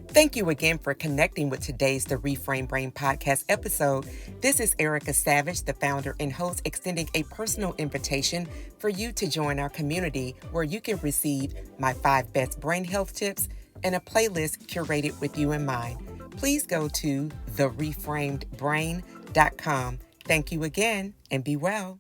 Thank you again for connecting with today's The Reframed Brain podcast episode. This is Erica Savage, the founder and host, extending a personal invitation for you to join our community where you can receive my 5 best brain health tips and a playlist curated with you in mind. Please go to thereframedbrain.com. Thank you again and be well.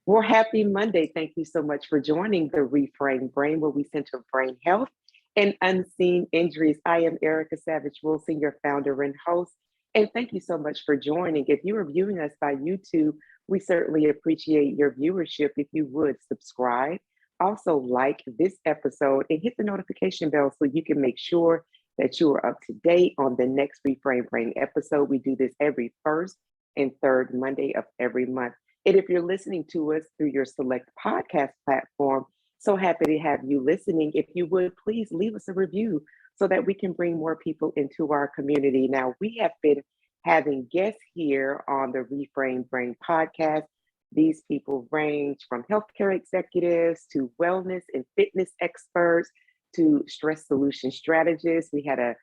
Well, happy Monday. Thank you so much for joining the Reframed Brain, where we center brain health and unseen injuries. I am Erica Savage Wilson, your founder and host. And thank you so much for joining. If you are viewing us by YouTube, we certainly appreciate your viewership. If you would subscribe, also like this episode and hit the notification bell so you can make sure that you are up to date on the next Reframed Brain episode. We do this every first and third Monday of every month. And if you're listening to us through your select podcast platform, so happy to have you listening. If you would, please leave us a review so that we can bring more people into our community. Now, we have been having guests here on the Reframed Brain podcast. These people range from healthcare executives to wellness and fitness experts to stress solution strategists. We had a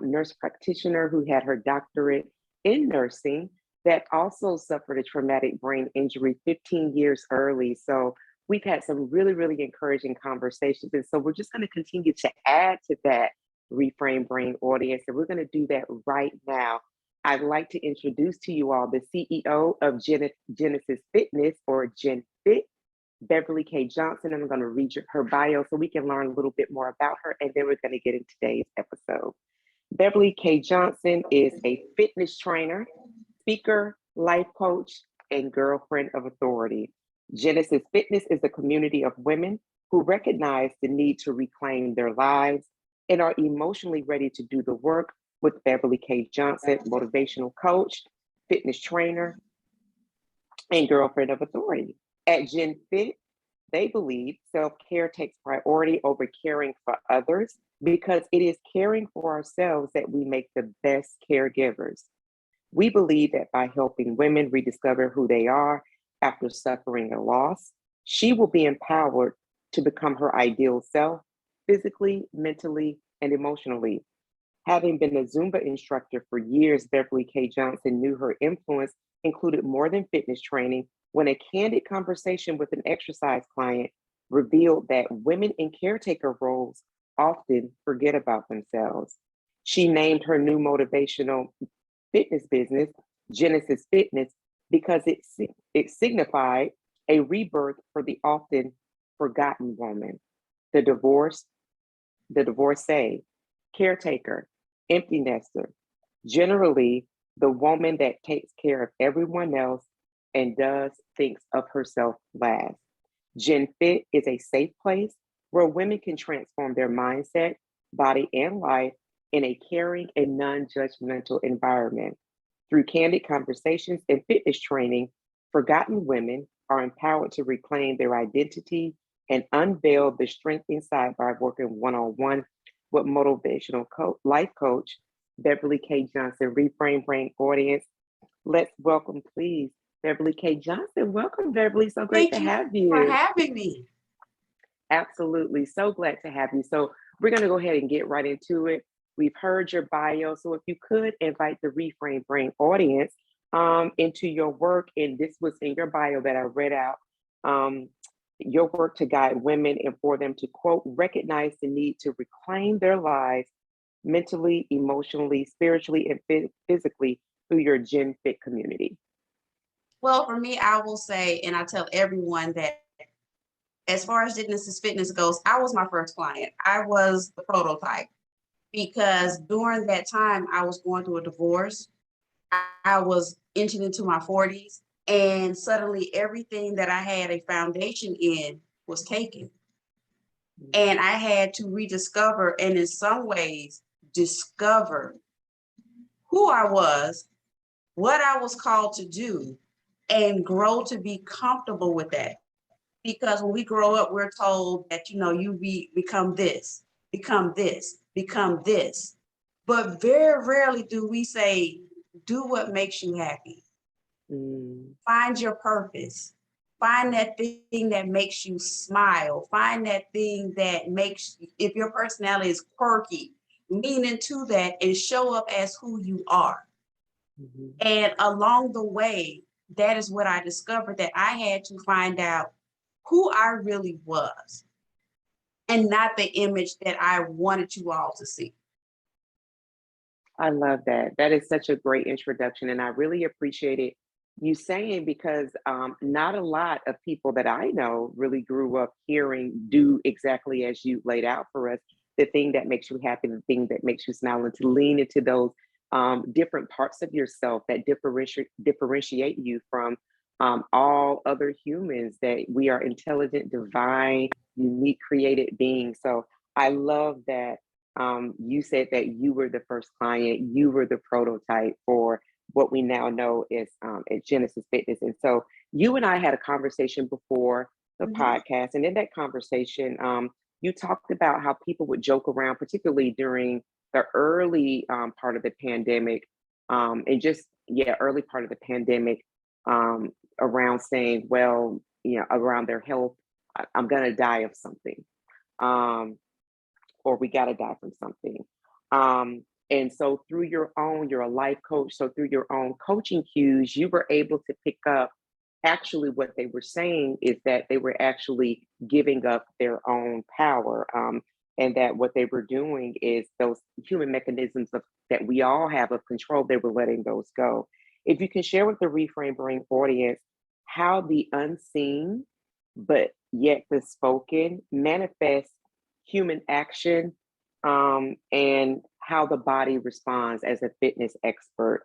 nurse practitioner who had her doctorate in nursing that also suffered a traumatic brain injury 15 years early. So we've had some really, really encouraging conversations. And so we're just going to continue to add to that Reframed Brain audience. And we're going to do that right now. I'd like to introduce to you all the CEO of Genesys Fitness, or GenFit, Beverly K. Johnson. And I'm going to read her bio so we can learn a little bit more about her. And then we're going to get into today's episode. Beverly K. Johnson is a fitness trainer, speaker, life coach, and girlfriend of authority. Genesys Fitness is a community of women who recognize the need to reclaim their lives and are emotionally ready to do the work with Beverly K. Johnson, motivational coach, fitness trainer, and girlfriend of authority. At GenFit, they believe self-care takes priority over caring for others because it is caring for ourselves that we make the best caregivers. We believe that by helping women rediscover who they are after suffering a loss, she will be empowered to become her ideal self, physically, mentally, and emotionally. Having been a Zumba instructor for years, Beverly K. Johnson knew her influence included more than fitness training when a candid conversation with an exercise client revealed that women in caretaker roles often forget about themselves. She named her new motivational fitness business Genesys Fitness because it signified a rebirth for the often forgotten woman, the divorcee, caretaker, empty nester, generally the woman that takes care of everyone else and does things of herself last. GenFit is a safe place where women can transform their mindset, body, and life in a caring and non-judgmental environment. Through candid conversations and fitness training, forgotten women are empowered to reclaim their identity and unveil the strength inside by working one-on-one with motivational life coach Beverly K. Johnson. Reframed Brain audience, let's welcome, please, Beverly K. Johnson. Welcome, Beverly. So great to have you. Thank you for having me. Absolutely. So glad to have you. So we're going to go ahead and get right into it. We've heard your bio. So if you could invite the Reframed Brain audience into your work, and this was in your bio that I read out, your work to guide women and for them to, quote, recognize the need to reclaim their lives mentally, emotionally, spiritually, and physically through your GenFit community. Well, for me, I will say, and I tell everyone that as far as Genesys Fitness goes, I was my first client. I was the prototype because during that time, I was going through a divorce. I was entering into my 40s, and suddenly everything that I had a foundation in was taken. And I had to rediscover, and in some ways, discover who I was, what I was called to do, and grow to be comfortable with that. Because when we grow up, we're told that, you become this, become this, become this. But very rarely do we say, do what makes you happy. Find your purpose. Find that thing that makes you smile. Find that thing that makes, if your personality is quirky, lean into that and show up as who you are. Mhm. And along the way, that is what I discovered, that I had to find out who I really was and not the image that I wanted you all to see. I love that. That is such a great introduction, and I really appreciated you saying because not a lot of people that I know really grew up hearing do exactly as you laid out for us. The thing that makes you happy, the thing that makes you smile, and to lean into those different parts of yourself that differentiate you from all other humans. That we are intelligent, divine, unique, created beings. So I love that you said that you were the first client, you were the prototype for what we now know is at Genesys Fitness. And so you and I had a conversation before the Mhm. podcast. And in that conversation, you talked about how people would joke around, particularly during the early part of the pandemic, and just, yeah, early part of the pandemic, around saying, well, around their health, I'm going to die of something. Um, or we got to die from something. And so through you're a life coach. So through your own coaching cues, you were able to pick up actually what they were saying is that they were actually giving up their own power. And that what they were doing is those human mechanisms that we all have of control, they were letting those go. If you can share with the Reframe Brain audience how the unseen, but yet the spoken manifests human action, and how the body responds as a fitness expert,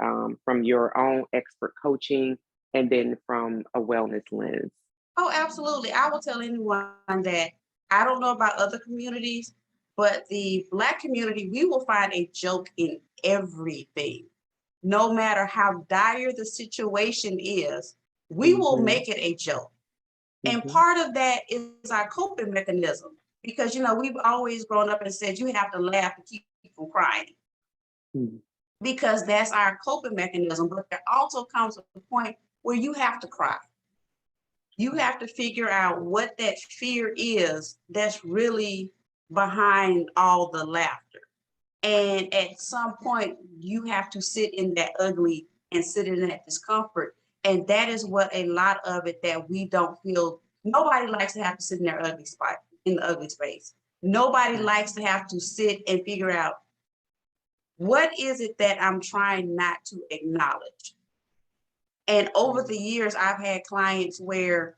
from your own expert coaching and then from a wellness lens. Oh, absolutely. I will tell anyone that I don't know about other communities, but the Black community, we will find a joke in everything. No matter how dire the situation is, we will Hmm. make it a joke. And Hmm. part of that is our coping mechanism because, we've always grown up and said you have to laugh to keep from crying because that's our coping mechanism. But there also comes a point where you have to cry. You have to figure out what that fear is that's really behind all the laughter. And at some point, you have to sit in that ugly and sit in that discomfort. And that is what a lot of it that we don't feel. Nobody likes to have to sit in their ugly spot, in the ugly space. Nobody Right. likes to have to sit and figure out what is it that I'm trying not to acknowledge. And over the years, I've had clients where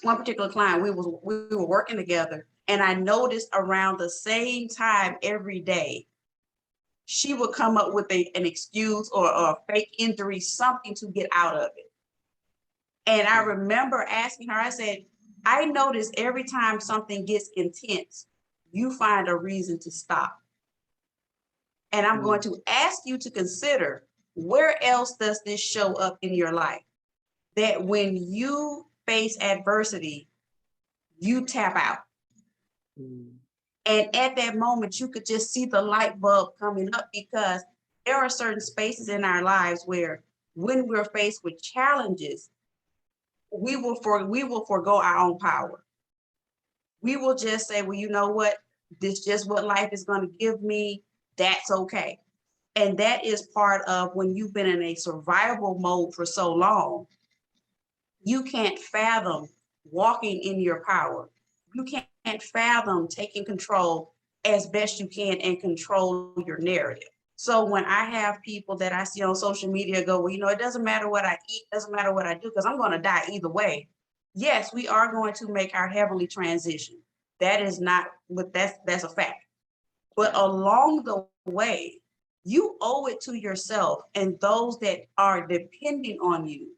one particular client, we were working together, and I noticed around the same time every day, she would come up with an excuse or a fake injury, something to get out of it. And I remember asking her, I said, I notice every time something gets intense, you find a reason to stop. And I'm going to ask you to consider, where else does this show up in your life? That when you face adversity, you tap out. And at that moment, you could just see the light bulb coming up because there are certain spaces in our lives where when we're faced with challenges, we will forego our own power. We will just say, well, you know what? This is just what life is going to give me. That's okay. And that is part of when you've been in a survival mode for so long, you can't fathom walking in your power. You can't fathom taking control as best you can and control your narrative. So when I have people that I see on social media go, well, it doesn't matter what I eat, doesn't matter what I do, because I'm going to die either way. Yes, we are going to make our heavenly transition. That is not, but that's a fact. But along the way, you owe it to yourself and those that are depending on you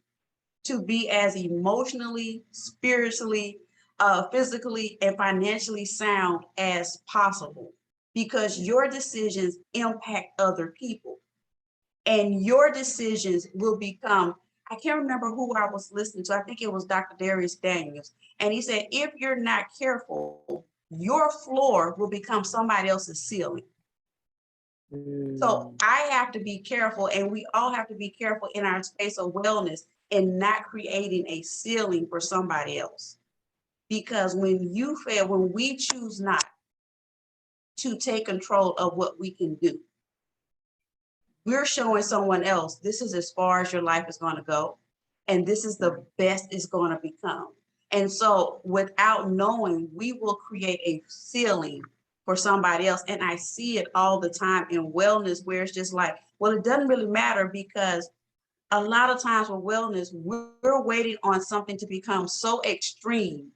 to be as emotionally, spiritually, physically, and financially sound as possible because your decisions impact other people and your decisions will become. I can't remember who I was listening to. I think it was Dr. Darius Daniels. And he said, if you're not careful, your floor will become somebody else's ceiling. So I have to be careful, and we all have to be careful in our space of wellness and not creating a ceiling for somebody else. Because when you fail, when we choose not to take control of what we can do. We're showing someone else, this is as far as your life is going to go, and this is the best it's going to become. And so without knowing, we will create a ceiling for somebody else. And I see it all the time in wellness, where it's just like, well, it doesn't really matter, because a lot of times with wellness, we're waiting on something to become so extreme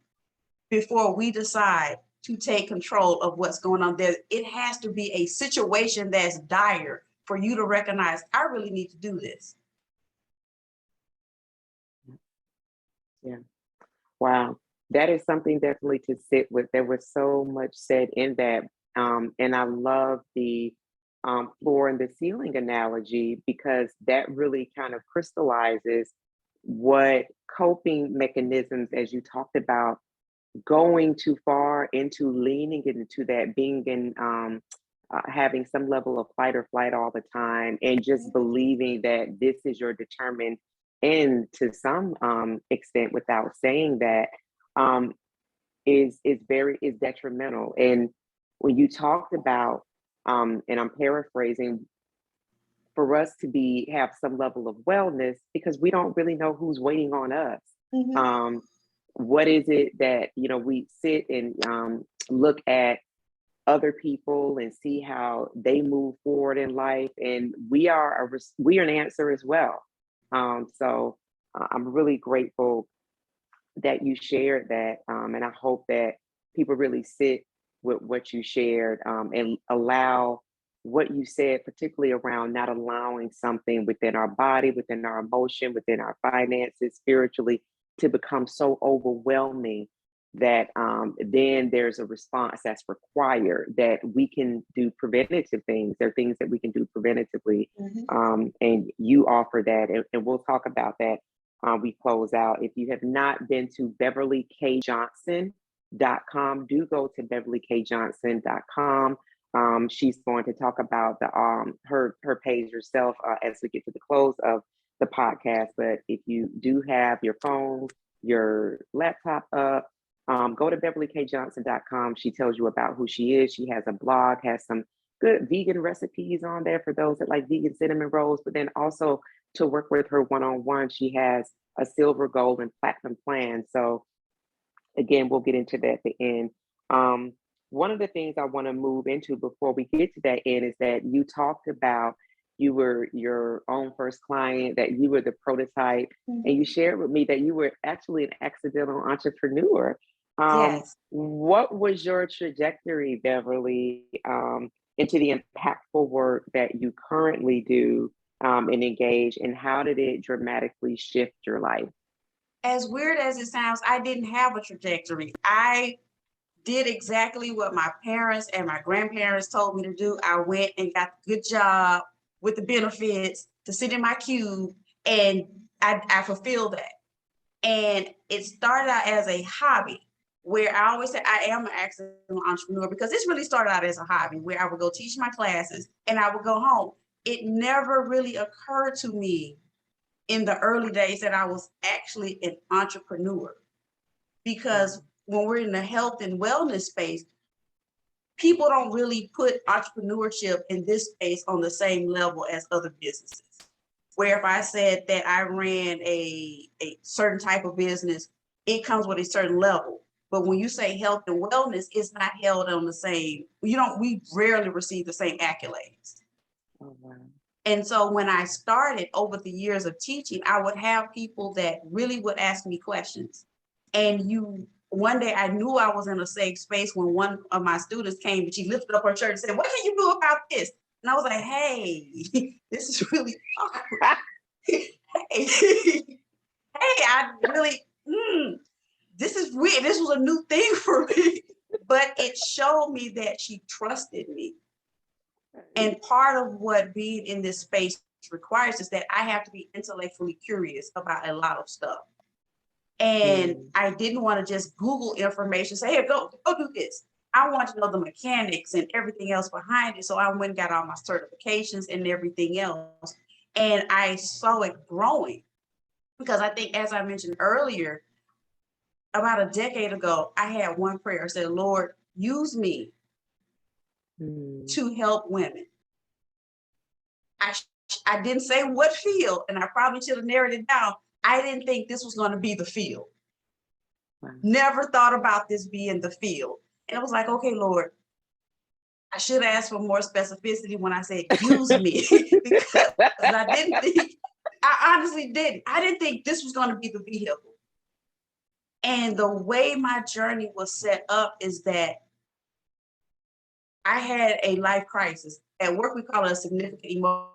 before we decide to take control of what's going on there. It has to be a situation that's dire for you to recognize, I really need to do this. Yeah. Wow. That is something definitely to sit with. There was so much said in that. And I love the floor and the ceiling analogy, because that really kind of crystallizes what coping mechanisms, as you talked about, going too far into leaning into that, being in having some level of fight or flight all the time, and just believing that this is your determined end to some extent, without saying that, is detrimental. And when you talked about, and I'm paraphrasing, for us to have some level of wellness, because we don't really know who's waiting on us. What is it that, we sit and look at other people and see how they move forward in life, and we are an answer as well. So I'm really grateful that you shared that, and I hope that people really sit with what you shared, and allow what you said, particularly around not allowing something within our body, within our emotion, within our finances, spiritually, to become so overwhelming that then there's a response that's required, that we can do preventative things. There are things that we can do preventatively. And you offer that, and we'll talk about that. We close out. If you have not been to BeverlyKJohnson.com, do go to BeverlyKJohnson.com. She's going to talk about her page herself as we get to the close of the podcast. But if you do have your phone, your laptop up, go to BeverlyKJohnson.com. She tells you about who she is. She has a blog, has some good vegan recipes on there for those that like vegan cinnamon rolls, but then also to work with her one-on-one, she has a silver, gold, and platinum plan. So again, we'll get into that at the end. One of the things I want to move into before we get to that end is that you talked about you were your own first client, that you were the prototype, and you shared with me that you were actually an accidental entrepreneur. Yes. What was your trajectory, Beverly, into the impactful work that you currently do and engage, and how did it dramatically shift your life? As weird as it sounds, I didn't have a trajectory. I did exactly what my parents and my grandparents told me to do. I went and got a good job with the benefits to sit in my cube, and I fulfilled that. And it started out as a hobby, where I always say I am an accidental entrepreneur, because this really started out as a hobby where I would go teach my classes and I would go home. It never really occurred to me in the early days that I was actually an entrepreneur, because when we're in the health and wellness space, people don't really put entrepreneurship in this space on the same level as other businesses. Where if I said that I ran a certain type of business, it comes with a certain level. But when you say health and wellness, it's not held on the same, we rarely receive the same accolades. Oh, wow. And so when I started over the years of teaching, I would have people that really would ask me questions. And one day I knew I was in a safe space when one of my students came and she lifted up her shirt and said, "What can you do about this?" And I was like, "Hey, this is really awkward." hey, I really, this is weird. This was a new thing for me. But it showed me that she trusted me. And part of what being in this space requires is that I have to be intellectually curious about a lot of stuff. And I didn't want to just Google information, say, "Hey, go do this." I want to know the mechanics and everything else behind it. So I went and got all my certifications and everything else. And I saw it growing, because I think, as I mentioned earlier, about a decade ago, I had one prayer. I said, "Lord, use me to help women. I didn't say what field, and I probably should have narrowed it down. I didn't think this was going to be the field. Wow. Never thought about this being the field. And it was like, okay, Lord, I should ask for more specificity when I said use me, because I didn't think, I honestly didn't. I didn't think this was going to be the vehicle. And the way my journey was set up is that I had a life crisis. At work, we call it a significant emotion.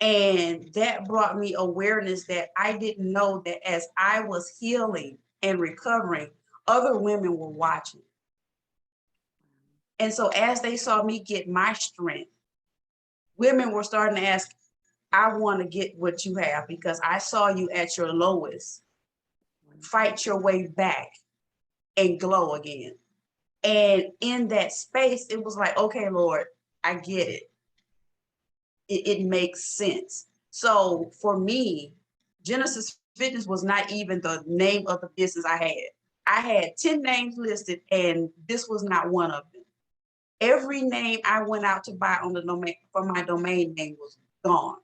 And that brought me awareness that I didn't know that as I was healing and recovering, other women were watching. And so as they saw me get my strength, women were starting to ask, I want to get what you have because I saw you at your lowest. Fight your way back and glow again. And in that space, it was like, okay, Lord, I get it. It makes sense. So for me, Genesys Fitness was not even the name of the business I had. I had 10 names listed, and this was not one of them. Every name I went out to buy on the domain for my domain name was gone.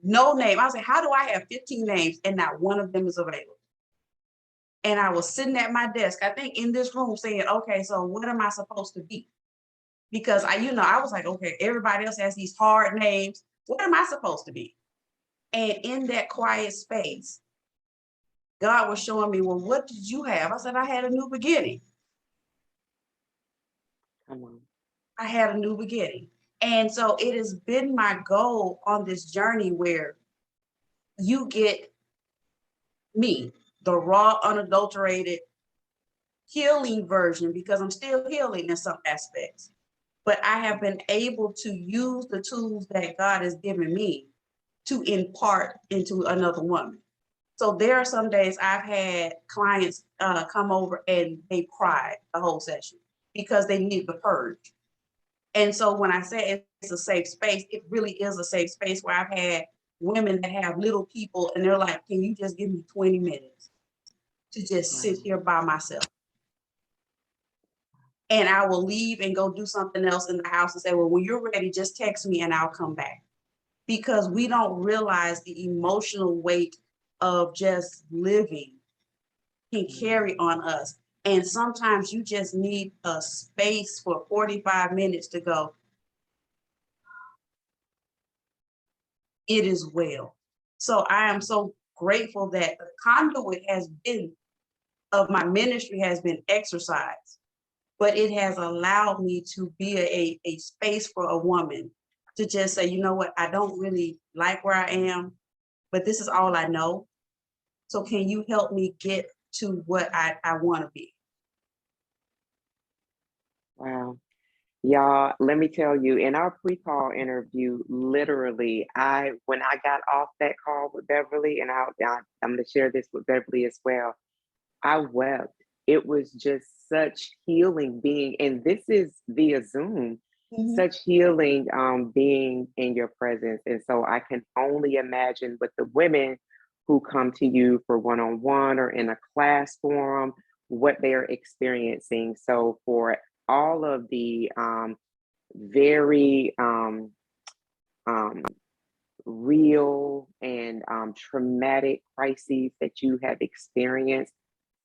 No name. I was like, how do I have 15 names and not one of them is available? And I was sitting at my desk, I think in this room saying, okay, so what am I supposed to be? Because I was like, okay, everybody else has these hard names. What am I supposed to be? And in that quiet space, God was showing me, well, what did you have? I said, I had a new beginning. Come on. I had a new beginning. And so it has been my goal on this journey where you get me, the raw, unadulterated healing version, because I'm still healing in some aspects. But I have been able to use the tools that God has given me to impart into another woman. So there are some days I've had clients come over and they cried the whole session because they need the purge. And so when I say it's a safe space, it really is a safe space where I've had women that have little people and they're like, can you just give me 20 minutes to just sit here by myself? And I will leave and go do something else in the house and say, well, when you're ready, just text me and I'll come back. Because we don't realize the emotional weight of just living can carry on us. And sometimes you just need a space for 45 minutes to go, it is well. So I am so grateful that the conduit of my ministry has been exercise, but it has allowed me to be a space for a woman to just say, you know what, I don't really like where I am, but this is all I know. So can you help me get to what I want to be? Wow. Y'all, let me tell you, in our pre-call interview, literally, when I got off that call with Beverly, and I'm going to share this with Beverly as well, I wept. It was just such healing being, and this is via Zoom, such healing being in your presence. And so I can only imagine with the women who come to you for one-on-one or in a class forum, what they're experiencing. So for all of the very real and traumatic crises that you have experienced,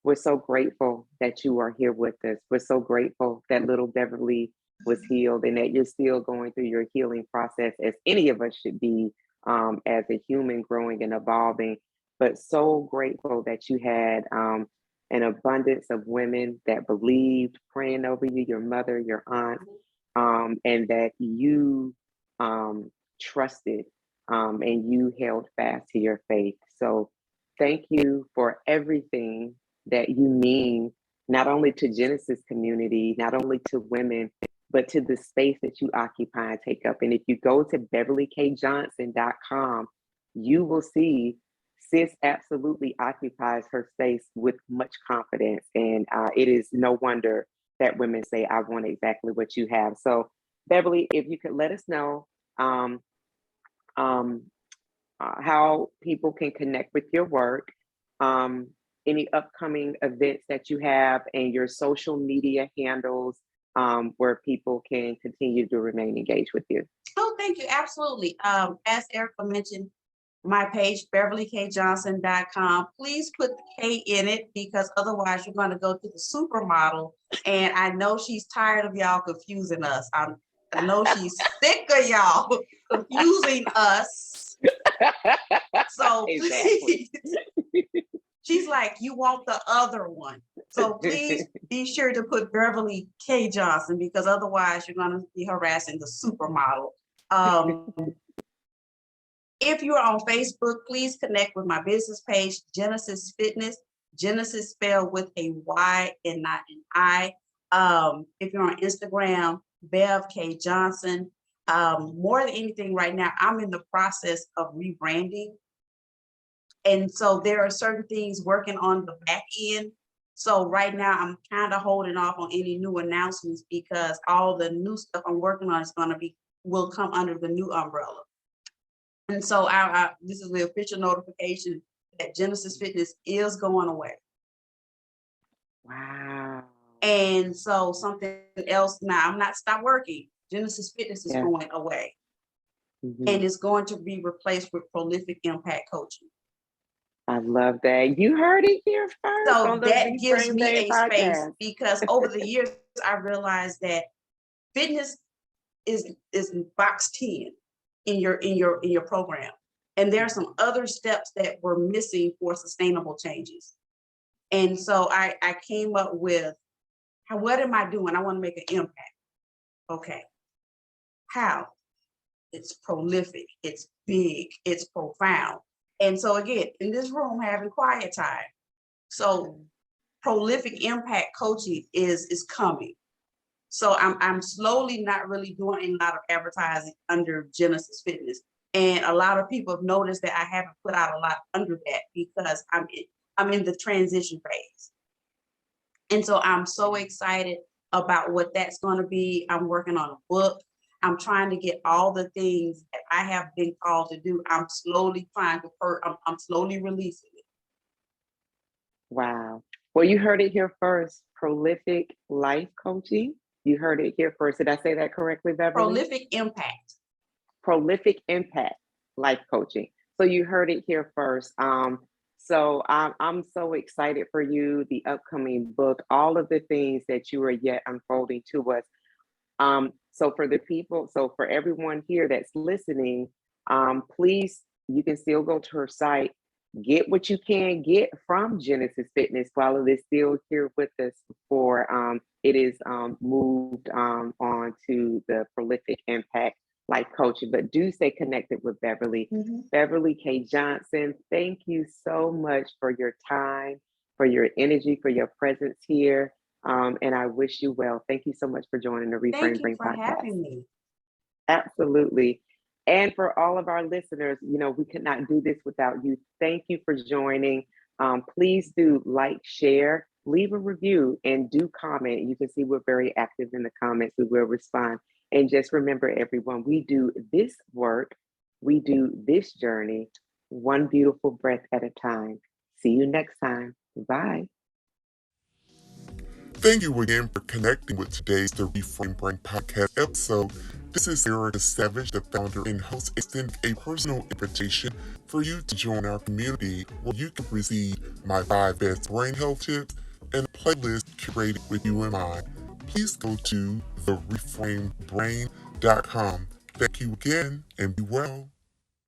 we're so grateful that you are here with us. We're so grateful that little Beverly was healed and that you're still going through your healing process, as any of us should be as a human growing and evolving. But so grateful that you had an abundance of women that believed, praying over you, your mother, your aunt, and that you trusted and you held fast to your faith. So thank you for everything that you mean, not only to Genesys community, not only to women, but to the space that you occupy and take up. And if you go to beverlykjohnson.com, you will see Sis absolutely occupies her space with much confidence. And it is no wonder that women say, I want exactly what you have. So Beverly, if you could let us know how people can connect with your work, any upcoming events that you have and your social media handles where people can continue to remain engaged with you. Oh, thank you. Absolutely. As Erica mentioned, my page, beverlykjohnson.com. Please put the K in it because otherwise you're going to go to the supermodel. And I know she's tired of y'all confusing us. I know she's sick of y'all confusing us. So please, she's like, you want the other one. So please be sure to put Beverly K. Johnson because otherwise you're going to be harassing the supermodel. If you're on Facebook, please connect with my business page, Genesys Fitness. Genesys spelled with a Y and not an I. If you're on Instagram, Bev K. Johnson. More than anything right now, I'm in the process of rebranding. And so there are certain things working on the back end. So right now I'm kind of holding off on any new announcements because all the new stuff I'm working on will come under the new umbrella. And so this is the official notification that Genesys Fitness is going away. Wow. And so something else now, I'm not stopped working. Genesys Fitness is going away. And it's going to be replaced with Prolific Impact Coaching. I love that. You heard it here first. So that gives me a space because over the years, I realized that fitness is box 10 in your program. And there are some other steps that were missing for sustainable changes. And so I came up with, what am I doing? I want to make an impact. Okay. How? It's prolific, it's big, it's profound. And so again, in this room, having quiet time. So prolific impact coaching is coming. So I'm slowly not really doing a lot of advertising under Genesys Fitness. And a lot of people have noticed that I haven't put out a lot under that because I'm in the transition phase. And so I'm so excited about what that's going to be. I'm working on a book. I'm trying to get all the things that I have been called to do. I'm slowly trying to I'm slowly releasing it. Wow. Well, you heard it here first. Prolific life coaching. You heard it here first. Did I say that correctly, Beverly? Prolific impact. Prolific impact life coaching. So you heard it here first. So I'm so excited for you, the upcoming book, all of the things that you are yet unfolding to us. So for everyone here that's listening, please, you can still go to her site, get what you can get from Genesys Fitness while it is still here with us before it is moved on to the Prolific Impact Life Coaching. But do stay connected with Beverly. Beverly K. Johnson, thank you so much for your time, for your energy, for your presence here. And I wish you well. Thank you so much for joining the Reframed Brain podcast. Thank you for having me. Absolutely. And for all of our listeners, we could not do this without you. Thank you for joining. Please do like, share, leave a review, and do comment. You can see we're very active in the comments. We will respond. And just remember, everyone, we do this work. We do this journey, one beautiful breath at a time. See you next time. Bye. Thank you again for connecting with today's The Reframed Brain podcast episode. This is Erica Savage, the founder and host, extending a personal invitation for you to join our community where you can receive my 5 best brain health tips and a playlist curated with you in mind. Please go to thereframedbrain.com. Thank you again and be well.